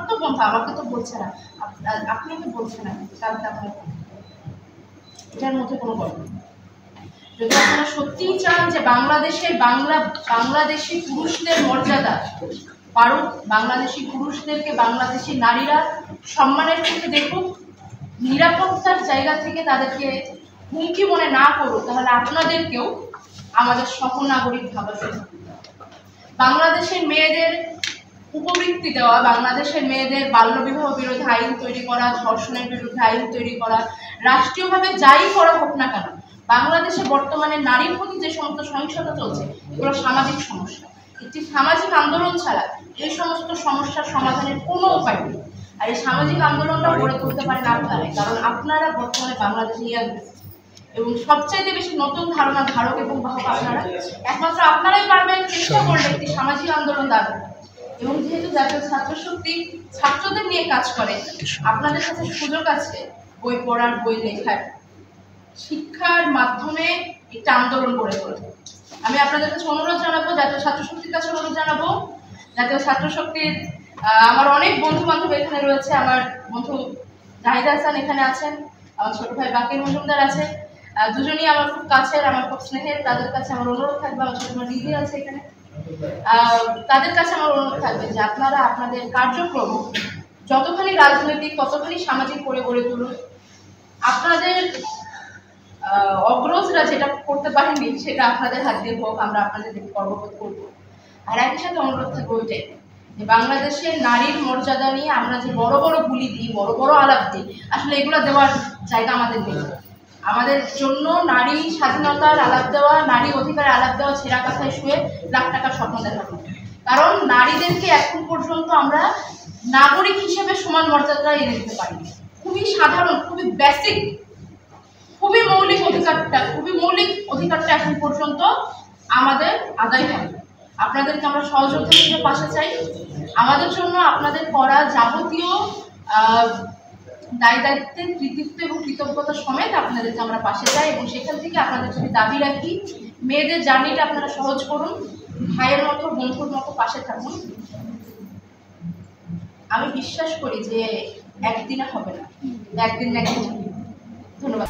তো বন্ধু, আমাকে তো বলছে না, আপনাকে বলছে না, কালকে আপনার এটার মধ্যে কোনো গল্প। যদি আপনারা সত্যিই চান যে বাংলাদেশি পুরুষদের মর্যাদা পারুক, বাংলাদেশি পুরুষদেরকে বাংলাদেশি নারীরা সম্মানের চোখে দেখুক, নিরাপত্তার জায়গা থেকে তাদেরকে হুমকি মনে না করুক, তাহলে আপনাদেরকেও আমাদের সহনাগরিক ভাবা শুরু। বাংলাদেশের মেয়েদের উপবৃত্তি দেওয়া, বাংলাদেশের মেয়েদের বাল্যবিবাহ বিরোধী আইন তৈরি করা, ধর্ষণের বিরুদ্ধে আইন তৈরি করা, রাষ্ট্রীয়ভাবে যাই করা হোক না কেন, বাংলাদেশে বর্তমানে নারীর প্রতি যে সমস্ত সহিংসতা চলছে এগুলো সামাজিক সমস্যা। একটি সামাজিক আন্দোলন ছাড়া এই সমস্ত সমস্যার সমাধানের কোনো উপায় নেই। আর এই সামাজিক আন্দোলনটা গড়ে তুলতে পারেন আপনারাই, কারণ আপনারা বর্তমানে বাংলাদেশে ইয়াং এবং সবচাইতে বেশি নতুন ধারণা ধারক এবং বাহক আপনারা। একমাত্র আপনারাই পারবেন চেষ্টা করলে একটি সামাজিক আন্দোলন দাঁড়ানো। এবং যেহেতু জাতীয় ছাত্র শক্তি ছাত্রদের নিয়ে কাজ করে, আপনাদের কাছে সুযোগ আছে বই পড়ার, বই লেখার, শিক্ষার মাধ্যমে একটা আন্দোলন গড়ে তোলে। আমি আপনাদের কাছে অনুরোধ জানাবো, জাতীয় ছাত্র শক্তির কাছে অনুরোধ জানাবো, জাতীয় ছাত্র শক্তির আমার অনেক বন্ধু বান্ধব এখানে রয়েছে। আমার বন্ধু জাহিদ হাসান এখানে আছেন, আমার ছোট ভাই বাকির মজুমদার আছে, দুজনই আমার খুব কাছের, আমার খুব স্নেহের। তাদের কাছে আমার অনুরোধ থাকবে, আমার ছোট ভাই দিদি আছে এখানে, তাদের কাছে আমার অনুরোধ থাকবে যে আপনারা আপনাদের কার্যক্রম যতখানি রাজনৈতিক ততখানি সামাজিক করে গড়ে তুলুন। আপনাদের অগ্রজরা যেটা করতে পারেননি সেটা আপনাদের হাত দিয়ে হোক, আমরা আপনাদের গর্ববোধ করবো। আর একই সাথে অনুরোধ থাকবে ওইটাই যে বাংলাদেশে নারীর মর্যাদা নিয়ে আমরা যে বড় বড় বুলি দিই, বড় বড় আলাপ দিই, আসলে এগুলো দেওয়ার জায়গা আমাদের নেই। আমাদের জন্য নারী স্বাধীনতার আলাপ দেওয়া, নারী অধিকারের আলাপ দেওয়া ছেঁড়া কাঁথায় শুয়ে লাখ টাকার স্বপ্ন দেখানো। কারণ নারীদেরকে এখন পর্যন্ত আমরা নাগরিক হিসেবে সমান মর্যাদা এনে দিতে পারি। খুবই সাধারণ, খুবই বেসিক, খুবই মৌলিক অধিকারটা এখন পর্যন্ত আমাদের আদায় হয়। আপনাদেরকে আমরা সহযোগিতা হিসেবে পাশে চাই। আমাদের জন্য আপনাদের করা যাবতীয় দায় দায়িত্বের কৃতিত্ব এবং কৃতজ্ঞতা সমেত আপনাদেরকে আমরা পাশে চাই। এবং সেখান থেকে আপনাদের যদি দাবি রাখি, মেয়েদের জার্নিটা আপনারা সহজ করুন, ভাইয়ের মতো বন্ধুর মতো পাশে থাকুন। আমি বিশ্বাস করি যে একদিনে হবে না, একদিন না একদিন। ধন্যবাদ।